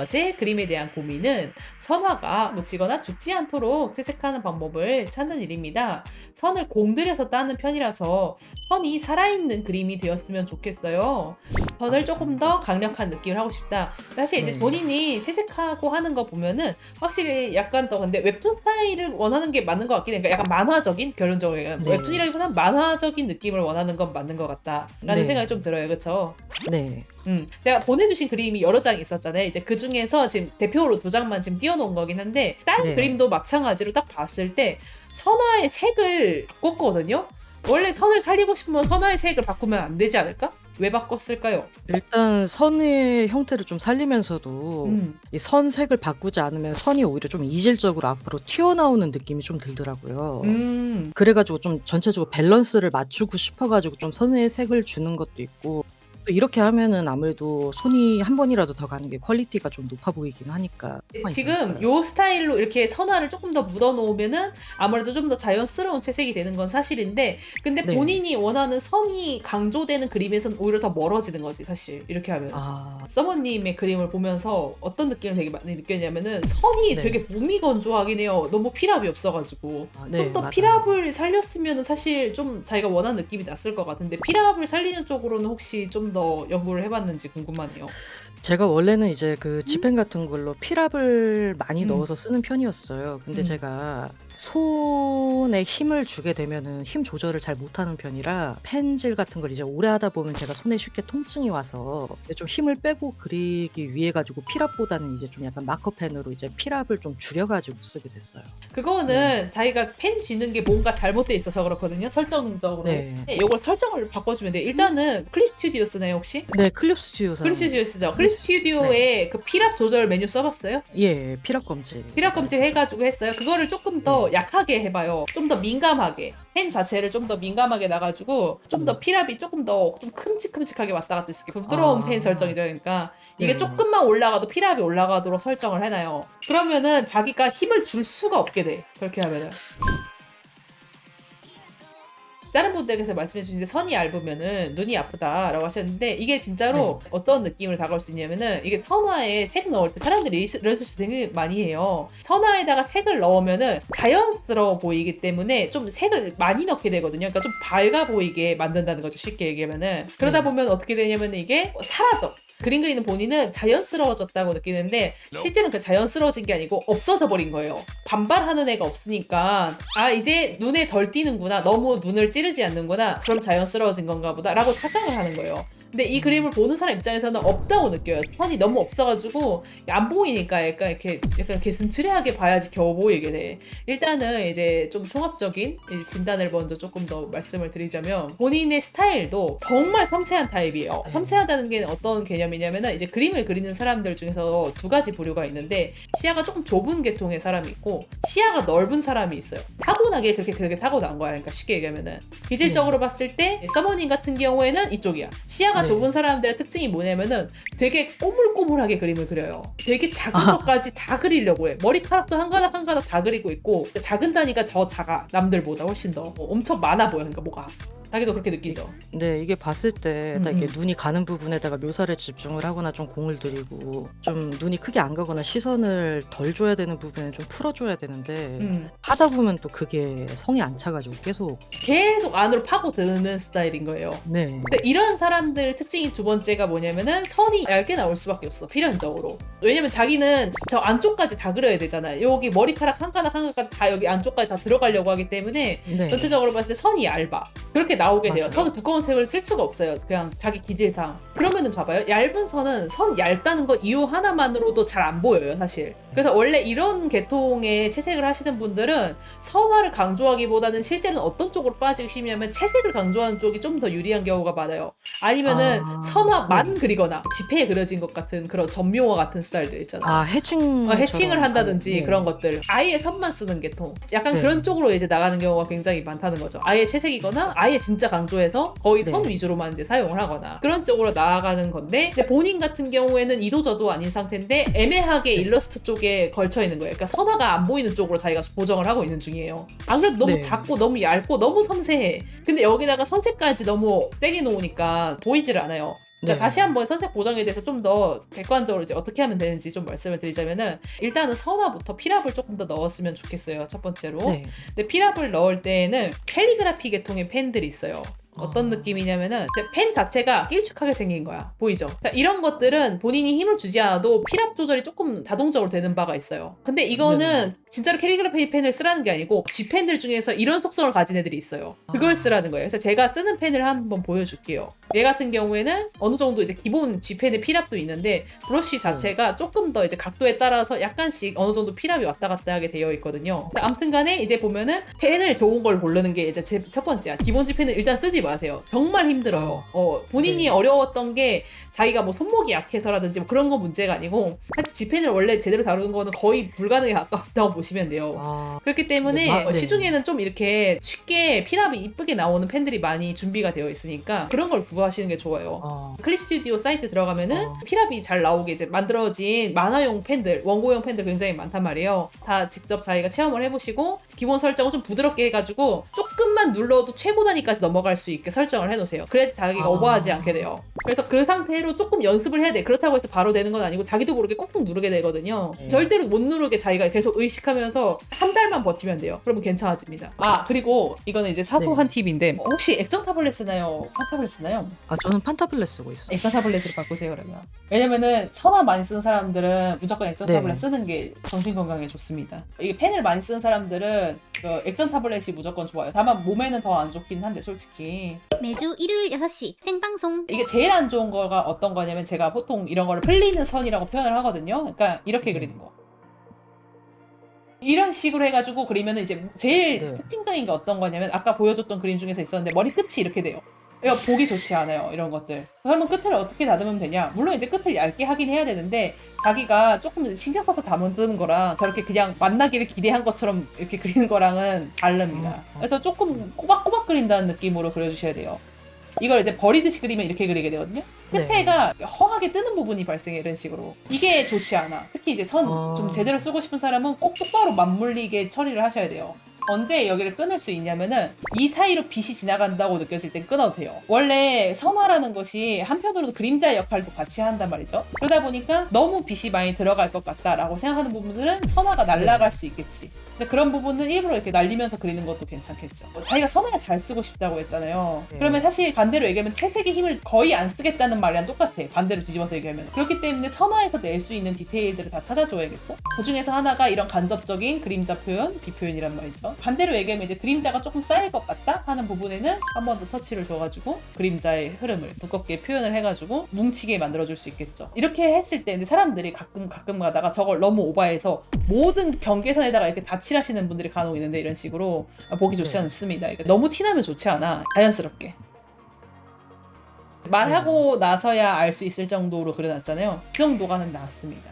제 그림에 대한 고민은 선화가 묻히거나 죽지 않도록 채색하는 방법을 찾는 일입니다. 선을 공들여서 따는 편이라서 선이 살아있는 그림이 되었으면 좋겠어요. 선을 조금 더 강력한 느낌을 하고 싶다. 사실 이제 네. 본인이 채색하고 하는 거 보면은 확실히 약간 더 근데 웹툰 스타일을 원하는 게 맞는 것 같긴 해. 그러니까 약간 만화적인 결론적으로 네. 웹툰이라기보다는 만화적인 느낌을 원하는 건 맞는 것 같다라는 네. 생각이 좀 들어요. 그렇죠? 네. 제가 보내주신 그림이 여러 장이 있었잖아요. 이제 그 중에서 지금 대표로 2장만 지금 띄워놓은 거긴 한데, 다른 네. 그림도 마찬가지로 딱 봤을 때, 선화의 색을 바꿨거든요? 원래 선을 살리고 싶으면 선화의 색을 바꾸면 안 되지 않을까? 왜 바꿨을까요? 일단 선의 형태를 좀 살리면서도 음, 이 선 색을 바꾸지 않으면 선이 오히려 좀 이질적으로 앞으로 튀어나오는 느낌이 좀 들더라고요. 음. 그래 가지고 좀 전체적으로 밸런스를 맞추고 싶어 가지고 좀 선의 색을 주는 것도 있고, 또 이렇게 하면은 아무래도 손이 한 번이라도 더 가는 게 퀄리티가 좀 높아 보이긴 하니까 상관이 지금 들었어요. 요 스타일로 이렇게 선화를 조금 더 묻어놓으면은 아무래도 좀 더 자연스러운 채색이 되는 건 사실인데, 근데 네. 본인이 원하는 선이 강조되는 그림에선 오히려 더 멀어지는 거지, 사실. 이렇게 하면. 아. 서머님의 그림을 보면서 어떤 느낌을 되게 많이 느꼈냐면은 선이 네. 되게 몸이 건조하긴 해요. 너무 필압이 없어가지고. 아 좀 네. 더 맞아요. 필압을 살렸으면은 사실 좀 자기가 원하는 느낌이 났을 것 같은데, 필압을 살리는 쪽으로는 혹시 좀 더 연구를 해봤는지 궁금하네요. 제가 원래는 이제 그 집펜 같은 걸로 필압을 많이 음, 넣어서 쓰는 편이었어요. 근데 음. 제가 손에 힘을 주게 되면은 힘 조절을 잘 못하는 편이라 펜질 같은 걸 이제 오래 하다 보면 제가 손에 쉽게 통증이 와서 이제 좀 힘을 빼고 그리기 위해 가지고 필압보다는 이제 좀 약간 마커펜으로 이제 필압을 좀 줄여 가지고 쓰게 됐어요. 네. 그거는 자기가 펜 쥐는 게 뭔가 잘못돼 있어서 그렇거든요. 설정적으로. 네. 이걸 설정을 바꿔주면 돼. 일단은 클립 스튜디오 쓰나요, 혹시? 네. 클립 스튜디오 클립 사용하고 스튜디오 있어요. 쓰죠. 클립 클립 스 네. 스튜디오에 그 필압 조절 메뉴 써봤어요? 예. 필압 검지. 필압 네. 검증 해가지고 했어요. 그거를 조금 더 네. 약하게 해봐요. 좀 더 민감하게. 펜 자체를 좀 더 민감하게 놔가지고 좀 더 필압이 조금 더 좀 큼직큼직하게 왔다 갔다 할수 있게 부드러운 펜 아. 설정이죠. 그러니까 이게 네. 조금만 올라가도 필압이 올라가도록 설정을 해놔요. 그러면은 자기가 힘을 줄 수가 없게 돼. 그렇게 하면은. 다른 분들께서 말씀해 주신 선이 얇으면은 눈이 아프다라고 하셨는데, 이게 네. 진짜로 어떤 느낌을 다가올 수 있냐면은, 이게 선화에 색 넣을 때 사람들이 이런 실수 되게 많이 해요. 선화에다가 색을 넣으면은 자연스러워 보이기 때문에 좀 색을 많이 넣게 되거든요. 그러니까 좀 밝아 보이게 만든다는 거죠, 쉽게 얘기하면은. 그러다 네. 보면 어떻게 되냐면 이게 사라져. 그림 그리는 본인은 자연스러워졌다고 느끼는데, 실제는 그 자연스러워진 게 아니고 없어져 버린 거예요. 반발하는 애가 없으니까, 아 이제 눈에 덜 띄는구나, 너무 눈을 찌르지 않는구나, 그럼 자연스러워진 건가 보다 라고 착각을 하는 거예요. 근데 이 음. 그림을 보는 사람 입장에서는 없다고 느껴요. 선이 너무 없어가지고 안 보이니까 약간 이렇게슴츠레하게 봐야지 겨우 보이게 돼. 일단은 이제 좀 총합적인 이제 진단을 먼저 조금 더 말씀을 드리자면, 본인의 스타일도 정말 섬세한 타입이에요. 네. 섬세하다는 게 어떤 개념이냐면은, 이제 그림을 그리는 사람들 중에서 두 가지 부류가 있는데, 시야가 조금 좁은 계통의 사람이 있고 시야가 넓은 사람이 있어요. 타고나게 그렇게 타고난 거야. 그러니까 쉽게 얘기하면은 기질적으로 봤을 때 서머님 같은 경우에는 이쪽이야. 시야가 네. 좁은 사람들의 특징이 뭐냐면은 되게 꼬물꼬물하게 그림을 그려요. 되게 작은 아. 것까지 다 그리려고 해. 머리카락도 한 가닥 한 가닥 다 그리고 있고, 작은 단위가 저 작아. 남들보다 훨씬 더 엄청 많아 보여. 그러니까 뭐가 자기도 그렇게 느끼죠. 네. 이게 봤을 때 음, 딱 이렇게 음. 눈이 가는 부분에다가 묘사를 집중을 하거나 좀 공을 들이고 좀 눈이 크게 안 가거나 시선을 덜 줘야 되는 부분은 좀 풀어 줘야 되는데 음. 하다 보면 또 그게 성이 안 차 가지고 계속 안으로 파고드는 스타일인 거예요. 네. 근데 이런 사람들 특징이 두 번째가 뭐냐면은 선이 얇게 나올 수밖에 없어, 필연적으로. 왜냐면 자기는 저 안쪽까지 다 그려야 되잖아요. 여기 머리카락 한 가닥 한 가닥 다 여기 안쪽까지 다 들어가려고 하기 때문에 네. 전체적으로 봤을 때 선이 얇아. 그렇게 나오게 돼요. 맞아요. 선은 두꺼운 색을 쓸 수가 없어요, 그냥 자기 기질상. 그러면은 봐봐요, 얇은 선은 선 얇다는 거 이유 하나만으로도 잘 안 보여요, 사실. 그래서 원래 이런 계통의 채색을 하시는 분들은 선화를 강조하기보다는 실제는 어떤 쪽으로 빠지고 싶냐면 채색을 강조하는 쪽이 좀 더 유리한 경우가 많아요. 아니면은 아. 선화만 네. 그리거나 지폐에 그려진 것 같은 그런 전묘화 같은 스타일들 있잖아요. 아 해칭처럼 해칭을 한다든지 네. 그런 것들, 아예 선만 쓰는 계통, 약간 네. 그런 쪽으로 이제 나가는 경우가 굉장히 많다는 거죠. 아예 채색이거나 아예 진짜 강조해서 거의 선 네. 위주로만 이제 사용을 하거나 그런 쪽으로 나아가는 건데, 근데 본인 같은 경우에는 이도저도 아닌 상태인데 애매하게 일러스트 쪽에 걸쳐 있는 거예요. 그러니까 선화가 안 보이는 쪽으로 자기가 고정을 하고 있는 중이에요. 안 그래도 너무 네. 작고 너무 얇고 너무 섬세해. 근데 여기다가 선색까지 너무 세게 놓으니까 보이지를 않아요. 그러니까 네. 다시 한번 선색 보정에 대해서 좀 더 객관적으로 이제 어떻게 하면 되는지 좀 말씀을 드리자면은 일단은 선화부터 필압을 조금 더 넣었으면 좋겠어요. 첫 번째로. 네. 근데 필압을 넣을 때에는 캘리그라피 계통의 펜들이 있어요. 어떤 느낌이냐면은 펜 자체가 길쭉하게 생긴 거야. 보이죠? 그러니까 이런 것들은 본인이 힘을 주지 않아도 필압 조절이 조금 자동적으로 되는 바가 있어요. 근데 이거는 진짜로 캘리그라피 펜을 쓰라는 게 아니고 G펜들 중에서 이런 속성을 가진 애들이 있어요. 그걸 쓰라는 거예요. 그래서 제가 쓰는 펜을 한번 보여줄게요. 얘 같은 경우에는 어느 정도 이제 기본 G펜의 필압도 있는데 브러쉬 자체가 조금 더 이제 각도에 따라서 약간씩 어느 정도 필압이 왔다 갔다 하게 되어 있거든요. 아무튼 간에 이제 보면은 펜을 좋은 걸 고르는 게 이제 제 첫 번째야. 기본 G펜을 일단 쓰지 마세요. 정말 힘들어요. 본인이 네. 어려웠던 게 자기가 뭐 손목이 약해서라든지 뭐 그런 거 문제가 아니고 사실 G펜을 원래 제대로 다루는 거는 거의 불가능에 가깝다고 보시면 돼요. 그렇기 때문에 네. 시중에는 좀 이렇게 쉽게 필압이 이쁘게 나오는 펜들이 많이 준비가 되어 있으니까 그런 걸 구하시는 게 좋아요. 클립 스튜디오 사이트 들어가면은 필압이 잘 나오게 이제 만들어진 만화용 펜들, 원고용 펜들 굉장히 많단 말이에요. 다 직접 자기가 체험을 해보시고 기본 설정을 좀 부드럽게 해가지고 조금만 눌러도 최고 단위까지 넘어갈 수 있게 설정을 해놓으세요. 그래야지 자기가 오버하지 않게 돼요. 그래서 그 상태로 조금 연습을 해야 돼. 그렇다고 해서 바로 되는 건 아니고 자기도 모르게 꾹꾹 누르게 되거든요. 절대로 못 누르게 자기가 계속 의식하면서 한 달만 버티면 돼요. 그러면 괜찮아집니다. 그리고 이거는 이제 사소한 팁인데 혹시 액정 타블렛 쓰나요? 판 타블렛 쓰나요? 저는 판타블렛 쓰고 있어요. 액정 타블렛으로 바꾸세요 그러면. 왜냐면은 선화 많이 쓰는 사람들은 무조건 액정 타블렛 쓰는 게 정신 건강에 좋습니다. 이게 펜을 많이 쓰는 사람들은 그 액정 타블렛이 무조건 좋아요. 다만 몸에는 더 안 좋긴 한데 솔직히. 매주 일요일 6시 생방송. 이게 제일 안 좋은 거가 어떤 거냐면 제가 보통 이런 거를 흘리는 선이라고 표현을 하거든요. 그러니까 이렇게 그리는 거. 이런 식으로 해가지고 그리면은 이제 제일 특징적인 게 어떤 거냐면 아까 보여줬던 그림 중에서 있었는데 머리 끝이 이렇게 돼요. 이거 보기 좋지 않아요. 이런 것들. 그러면 끝을 어떻게 다듬으면 되냐? 물론 이제 끝을 얇게 하긴 해야 되는데 자기가 조금 신경 써서 다듬는 거랑 저렇게 그냥 만나기를 기대한 것처럼 이렇게 그리는 거랑은 다릅니다. 그래서 조금 꼬박꼬박 그린다는 느낌으로 그려주셔야 돼요. 이걸 이제 버리듯이 그리면 이렇게 그리게 되거든요. 끝에가 허하게 뜨는 부분이 발생해 이런 식으로. 이게 좋지 않아. 특히 이제 선 좀 제대로 쓰고 싶은 사람은 꼭 똑바로 맞물리게 처리를 하셔야 돼요. 언제 여기를 끊을 수 있냐면은 이 사이로 빛이 지나간다고 느껴질 땐 끊어도 돼요. 원래 선화라는 것이 한편으로도 그림자의 역할도 같이 한단 말이죠. 그러다 보니까 너무 빛이 많이 들어갈 것 같다라고 생각하는 부분들은 선화가 날아갈 수 있겠지. 근데 그런 부분은 일부러 이렇게 날리면서 그리는 것도 괜찮겠죠. 자기가 선화를 잘 쓰고 싶다고 했잖아요. 그러면 사실 반대로 얘기하면 채색의 힘을 거의 안 쓰겠다는 말이랑 똑같아. 반대로 뒤집어서 얘기하면. 그렇기 때문에 선화에서 낼 수 있는 디테일들을 다 찾아줘야겠죠. 그 중에서 하나가 이런 간접적인 그림자 표현, 비표현이란 말이죠. 반대로 얘기하면 이제 그림자가 조금 쌓일 것 같다 하는 부분에는 한 번 더 터치를 줘가지고 그림자의 흐름을 두껍게 표현을 해가지고 뭉치게 만들어줄 수 있겠죠. 이렇게 했을 때 사람들이 가끔 가다가 저걸 너무 오버해서 모든 경계선에다가 이렇게 다 칠하시는 분들이 간혹 있는데 이런 식으로 보기 좋지 않습니다. 너무 티나면 좋지 않아. 자연스럽게. 말하고 나서야 알 수 있을 정도로 그려놨잖아요. 그 정도가는 나왔습니다.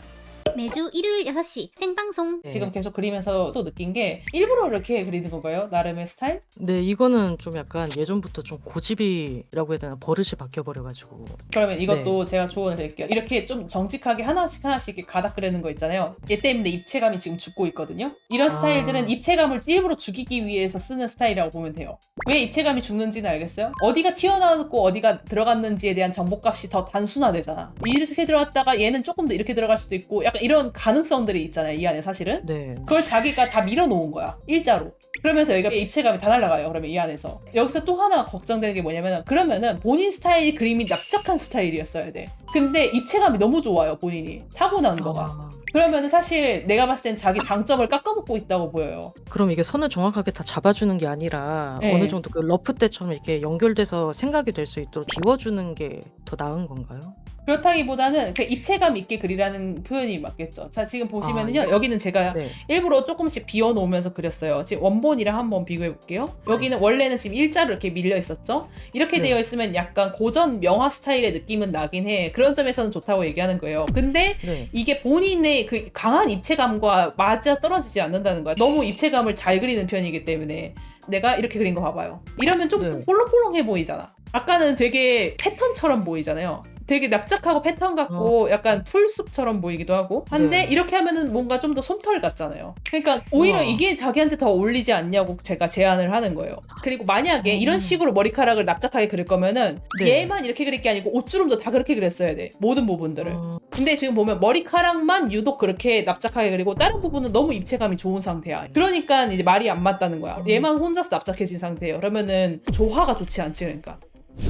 매주 일요일 6시 생방송. 지금 계속 그리면서 또 느낀 게 일부러 이렇게 그리는 건가요? 나름의 스타일? 네, 이거는 좀 약간 예전부터 좀 고집이라고 해야 되나 버릇이 바뀌어버려가지고. 그러면 이것도 제가 조언을 드릴게요. 이렇게 좀 정직하게 하나씩 이렇게 가닥 그리는 거 있잖아요. 얘 때문에 입체감이 지금 죽고 있거든요. 이런 스타일들은 입체감을 일부러 죽이기 위해서 쓰는 스타일이라고 보면 돼요. 왜 입체감이 죽는지는 알겠어요? 어디가 튀어나왔고 어디가 들어갔는지에 대한 정보값이 더 단순화되잖아. 이렇게 들어갔다가 얘는 조금 더 이렇게 들어갈 수도 있고 약간 이런 가능성들이 있잖아요. 이 안에 사실은. 그걸 자기가 다 밀어놓은 거야. 일자로. 그러면서 여기가 입체감이 다 날아가요. 그러면 이 안에서. 여기서 또 하나 걱정되는 게 뭐냐면 그러면은 본인 스타일 그림이 납작한 스타일이었어야 돼. 근데 입체감이 너무 좋아요. 본인이. 타고난 거가. 그러면은 사실 내가 봤을 땐 자기 장점을 깎아먹고 있다고 보여요. 그럼 이게 선을 정확하게 다 잡아주는 게 아니라 어느 정도 그 러프 때처럼 이렇게 연결돼서 생각이 될 수 있도록 비워주는 게 더 나은 건가요? 그렇다기보다는 입체감 있게 그리라는 표현이 맞겠죠. 자, 지금 보시면은요. 여기는 제가 일부러 조금씩 비워놓으면서 그렸어요. 지금 원본이랑 한번 비교해 볼게요. 여기는 원래는 지금 일자로 이렇게 밀려 있었죠. 이렇게 되어 있으면 약간 고전 명화 스타일의 느낌은 나긴 해. 그런 점에서는 좋다고 얘기하는 거예요. 근데 이게 본인의 그 강한 입체감과 맞아 떨어지지 않는다는 거야. 너무 입체감을 잘 그리는 편이기 때문에 내가 이렇게 그린 거 봐봐요. 이러면 좀 볼록볼록해 보이잖아. 아까는 되게 패턴처럼 보이잖아요. 되게 납작하고 패턴 같고 약간 풀숲처럼 보이기도 하고 한데 네. 이렇게 하면은 뭔가 좀 더 솜털 같잖아요. 그러니까 오히려 우와. 이게 자기한테 더 어울리지 않냐고 제가 제안을 하는 거예요. 그리고 만약에 이런 식으로 머리카락을 납작하게 그릴 거면은 네. 얘만 이렇게 그릴 게 아니고 옷주름도 다 그렇게 그렸어야 돼. 모든 부분들을. 어, 근데 지금 보면 머리카락만 유독 그렇게 납작하게 그리고 다른 부분은 너무 입체감이 좋은 상태야. 그러니까 이제 말이 안 맞다는 거야. 얘만 혼자서 납작해진 상태예요. 그러면은 조화가 좋지 않지 그러니까.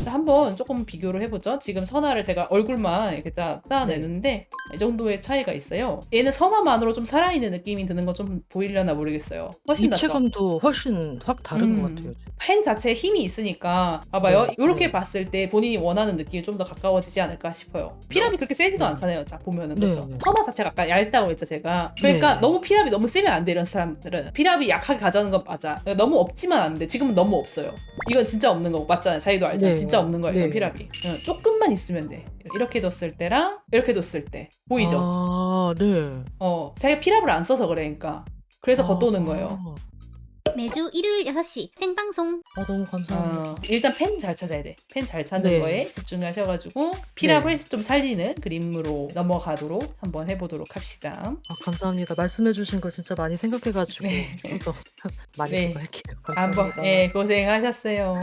한번 조금 비교를 해보죠. 지금 선화를 제가 얼굴만 이렇게 따내는데 이 정도의 차이가 있어요. 얘는 선화만으로 좀 살아있는 느낌이 드는 거 좀 보이려나 모르겠어요. 훨씬 낫죠? 입체감도 훨씬 확 다른 것 같아요. 펜 자체에 힘이 있으니까 봐봐요. 네, 이렇게 네. 봤을 때 본인이 원하는 느낌이 좀 더 가까워지지 않을까 싶어요. 피랍이 그렇게 세지도 네. 않잖아요. 자 보면은 네, 그렇죠. 네. 선화 자체가 아까 얇다고 했죠 제가. 그러니까 네. 너무 피랍이 너무 세면 안 돼 이런 사람들은. 피랍이 약하게 가져가는 건 맞아. 너무 없지만 안 돼. 지금은 너무 없어요. 이건 진짜 없는 거고 맞잖아요. 자기도 알잖아요. 네. 진짜 없는 거예요. 이건 네. 피랍이. 조금만 있으면 돼. 이렇게 뒀을 때랑 이렇게 뒀을 때 보이죠? 아, 네. 자기가 피랍을 안 써서 그래. 그러니까. 그래서 겉도는 거예요. 매주 일요일 6시 생방송. 아, 너무 감사합니다. 일단 펜 잘 찾아야 돼. 펜 잘 찾는 네. 거에 집중하셔가지고 피랍을 좀 살리는 그림으로 넘어가도록 한번 해보도록 합시다. 아, 감사합니다. 말씀해주신 거 진짜 많이 생각해가지고 네. 좀 더 많이 네. 할게요. 한번 감사합니다. 고생하셨어요.